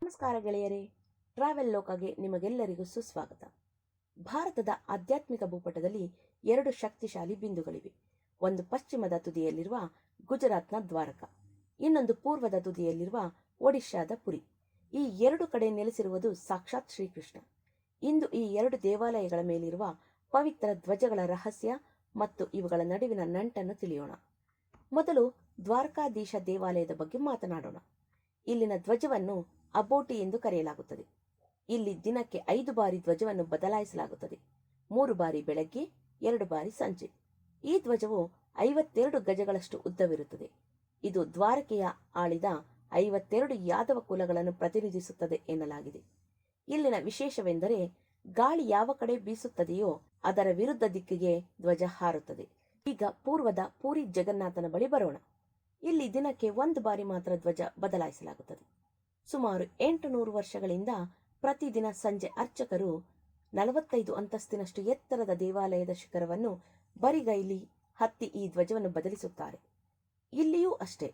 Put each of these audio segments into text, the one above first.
ನಮಸ್ಕಾರ ಗೆಳೆಯರೇ, ಟ್ರಾವೆಲ್ ಲೋಕಗೆ ನಿಮಗೆಲ್ಲರಿಗೂ ಸುಸ್ವಾಗತ. ಭಾರತದ ಆಧ್ಯಾತ್ಮಿಕ ಭೂಪಟದಲ್ಲಿ ಎರಡು ಶಕ್ತಿಶಾಲಿ ಬಿಂದುಗಳಿವೆ. ಒಂದು ಪಶ್ಚಿಮದ ತುದಿಯಲ್ಲಿರುವ ಗುಜರಾತ್ನ ದ್ವಾರಕ, ಇನ್ನೊಂದು ಪೂರ್ವದ ತುದಿಯಲ್ಲಿರುವ ಒಡಿಶಾದ ಪುರಿ. ಈ ಎರಡು ಕಡೆ ನೆಲೆಸಿರುವುದು ಸಾಕ್ಷಾತ್ ಶ್ರೀಕೃಷ್ಣ. ಇಂದು ಈ ಎರಡು ದೇವಾಲಯಗಳ ಮೇಲಿರುವ ಪವಿತ್ರ ಧ್ವಜಗಳ ರಹಸ್ಯ ಮತ್ತು ಇವುಗಳ ನಡುವಿನ ನಂಟನ್ನು ತಿಳಿಯೋಣ. ಮೊದಲು ದ್ವಾರಕಾಧೀಶ ದೇವಾಲಯದ ಬಗ್ಗೆ ಮಾತನಾಡೋಣ. ಇಲ್ಲಿನ ಧ್ವಜವನ್ನು ಅಬೋಟಿ ಎಂದು ಕರೆಯಲಾಗುತ್ತದೆ. ಇಲ್ಲಿ ದಿನಕ್ಕೆ 5 ಬಾರಿ ಧ್ವಜವನ್ನು ಬದಲಾಯಿಸಲಾಗುತ್ತದೆ. 3 ಬಾರಿ ಬೆಳಗ್ಗೆ, 2 ಬಾರಿ ಸಂಜೆ. ಈ ಧ್ವಜವು 52 ಗಜಗಳಷ್ಟು ಉದ್ದವಿರುತ್ತದೆ. ಇದು ದ್ವಾರಕೆಯ ಆಳಿದ 52 ಯಾದವ ಕುಲಗಳನ್ನು ಪ್ರತಿನಿಧಿಸುತ್ತದೆ ಎನ್ನಲಾಗಿದೆ. ಇಲ್ಲಿನ ವಿಶೇಷವೆಂದರೆ ಗಾಳಿ ಯಾವ ಕಡೆ ಬೀಸುತ್ತದೆಯೋ ಅದರ ವಿರುದ್ಧ ದಿಕ್ಕಿಗೆ ಧ್ವಜ ಹಾರುತ್ತದೆ. ಈಗ ಪೂರ್ವದ ಪೂರಿ ಜಗನ್ನಾಥನ ಬಳಿ ಬರೋಣ. ಇಲ್ಲಿ ದಿನಕ್ಕೆ 1 ಬಾರಿ ಮಾತ್ರ ಧ್ವಜ ಬದಲಾಯಿಸಲಾಗುತ್ತದೆ. ಸುಮಾರು 800 ವರ್ಷಗಳಿಂದ ಪ್ರತಿದಿನ ಸಂಜೆ ಅರ್ಚಕರು 45 ಅಂತಸ್ತಿನಷ್ಟು ಎತ್ತರದ ದೇವಾಲಯದ ಶಿಖರವನ್ನು ಬರಿಗೈಲಿ ಹತ್ತಿ ಈ ಧ್ವಜವನ್ನು ಬದಲಿಸುತ್ತಾರೆ. ಇಲ್ಲಿಯೂ ಅಷ್ಟೇ,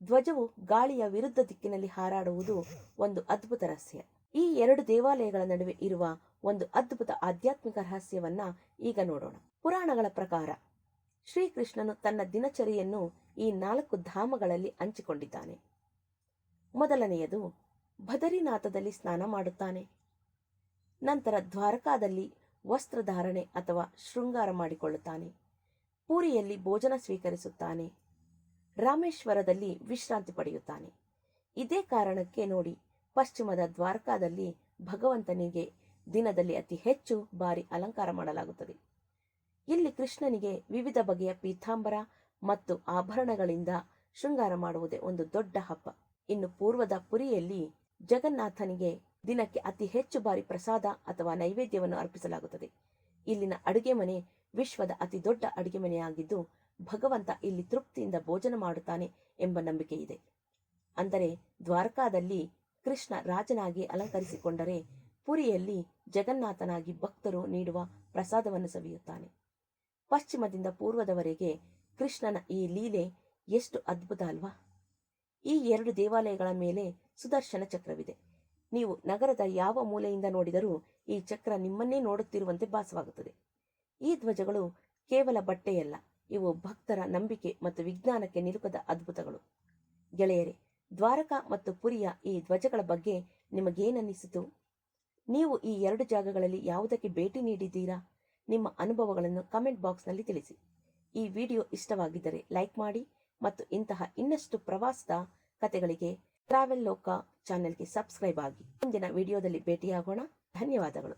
ಧ್ವಜವು ಗಾಳಿಯ ವಿರುದ್ಧ ದಿಕ್ಕಿನಲ್ಲಿ ಹಾರಾಡುವುದು ಒಂದು ಅದ್ಭುತ ರಹಸ್ಯ. ಈ ಎರಡು ದೇವಾಲಯಗಳ ನಡುವೆ ಇರುವ ಒಂದು ಅದ್ಭುತ ಆಧ್ಯಾತ್ಮಿಕ ರಹಸ್ಯವನ್ನ ಈಗ ನೋಡೋಣ. ಪುರಾಣಗಳ ಪ್ರಕಾರ ಶ್ರೀಕೃಷ್ಣನು ತನ್ನ ದಿನಚರಿಯನ್ನು ಈ 4 ಧಾಮಗಳಲ್ಲಿ ಹಂಚಿಕೊಂಡಿದ್ದಾನೆ. ಮೊದಲನೆಯದು ಬದರಿನಾಥದಲ್ಲಿ ಸ್ನಾನ ಮಾಡುತ್ತಾನೆ. ನಂತರ ದ್ವಾರಕಾದಲ್ಲಿ ವಸ್ತ್ರಧಾರಣೆ ಅಥವಾ ಶೃಂಗಾರ ಮಾಡಿಕೊಳ್ಳುತ್ತಾನೆ. ಪೂರಿಯಲ್ಲಿ ಭೋಜನ ಸ್ವೀಕರಿಸುತ್ತಾನೆ. ರಾಮೇಶ್ವರದಲ್ಲಿ ವಿಶ್ರಾಂತಿ ಪಡೆಯುತ್ತಾನೆ. ಇದೇ ಕಾರಣಕ್ಕೆ ನೋಡಿ, ಪಶ್ಚಿಮದ ದ್ವಾರಕಾದಲ್ಲಿ ಭಗವಂತನಿಗೆ ದಿನದಲ್ಲಿ ಅತಿ ಹೆಚ್ಚು ಬಾರಿ ಅಲಂಕಾರ ಮಾಡಲಾಗುತ್ತದೆ. ಇಲ್ಲಿ ಕೃಷ್ಣನಿಗೆ ವಿವಿಧ ಬಗೆಯ ಪೀತಾಂಬರ ಮತ್ತು ಆಭರಣಗಳಿಂದ ಶೃಂಗಾರ ಮಾಡುವುದೇ ಒಂದು ದೊಡ್ಡ ಹಬ್ಬ. ಇನ್ನು ಪೂರ್ವದ ಪುರಿಯಲ್ಲಿ ಜಗನ್ನಾಥನಿಗೆ ದಿನಕ್ಕೆ ಅತಿ ಹೆಚ್ಚು ಬಾರಿ ಪ್ರಸಾದ ಅಥವಾ ನೈವೇದ್ಯವನ್ನು ಅರ್ಪಿಸಲಾಗುತ್ತದೆ. ಇಲ್ಲಿನ ಅಡುಗೆ ಮನೆ ವಿಶ್ವದ ಅತಿ ದೊಡ್ಡ ಅಡುಗೆ ಮನೆಯಾಗಿದ್ದು ಭಗವಂತ ಇಲ್ಲಿ ತೃಪ್ತಿಯಿಂದ ಭೋಜನ ಮಾಡುತ್ತಾನೆ ಎಂಬ ನಂಬಿಕೆ ಇದೆ. ಅಂದರೆ ದ್ವಾರಕಾದಲ್ಲಿ ಕೃಷ್ಣ ರಾಜನಾಗಿ ಅಲಂಕರಿಸಿಕೊಂಡರೆ ಪುರಿಯಲ್ಲಿ ಜಗನ್ನಾಥನಾಗಿ ಭಕ್ತರು ನೀಡುವ ಪ್ರಸಾದವನ್ನು ಸವಿಯುತ್ತಾನೆ. ಪಶ್ಚಿಮದಿಂದ ಪೂರ್ವದವರೆಗೆ ಕೃಷ್ಣನ ಈ ಲೀಲೆ ಎಷ್ಟು ಅದ್ಭುತ ಅಲ್ವಾ? ಈ ಎರಡು ದೇವಾಲಯಗಳ ಮೇಲೆ ಸುದರ್ಶನ ಚಕ್ರವಿದೆ. ನೀವು ನಗರದ ಯಾವ ಮೂಲೆಯಿಂದ ನೋಡಿದರೂ ಈ ಚಕ್ರ ನಿಮ್ಮನ್ನೇ ನೋಡುತ್ತಿರುವಂತೆ ಭಾಸವಾಗುತ್ತದೆ. ಈ ಧ್ವಜಗಳು ಕೇವಲ ಬಟ್ಟೆಯಲ್ಲ, ಇವು ಭಕ್ತರ ನಂಬಿಕೆ ಮತ್ತು ವಿಜ್ಞಾನಕ್ಕೆ ನಿಲುಕದ ಅದ್ಭುತಗಳು. ಗೆಳೆಯರೇ, ದ್ವಾರಕಾ ಮತ್ತು ಪುರಿಯ ಈ ಧ್ವಜಗಳ ಬಗ್ಗೆ ನಿಮಗೇನನ್ನಿಸಿತು? ನೀವು ಈ ಎರಡು ಜಾಗಗಳಲ್ಲಿ ಯಾವುದಕ್ಕೆ ಭೇಟಿ ನೀಡಿದ್ದೀರಾ? ನಿಮ್ಮ ಅನುಭವಗಳನ್ನು ಕಮೆಂಟ್ ಬಾಕ್ಸ್ನಲ್ಲಿ ತಿಳಿಸಿ. ಈ ವಿಡಿಯೋ ಇಷ್ಟವಾಗಿದ್ದರೆ ಲೈಕ್ ಮಾಡಿ ಮತ್ತು ಇಂತಹ ಇನ್ನಷ್ಟು ಪ್ರವಾಸದ ಕಥೆಗಳಿಗೆ ಟ್ರಾವೆಲ್ ಲೋಕ ಚಾನೆಲ್ಗೆ ಸಬ್ಸ್ಕ್ರೈಬ್ ಆಗಿ. ಮುಂದಿನ ವಿಡಿಯೋದಲ್ಲಿ ಭೇಟಿಯಾಗೋಣ. ಧನ್ಯವಾದಗಳು.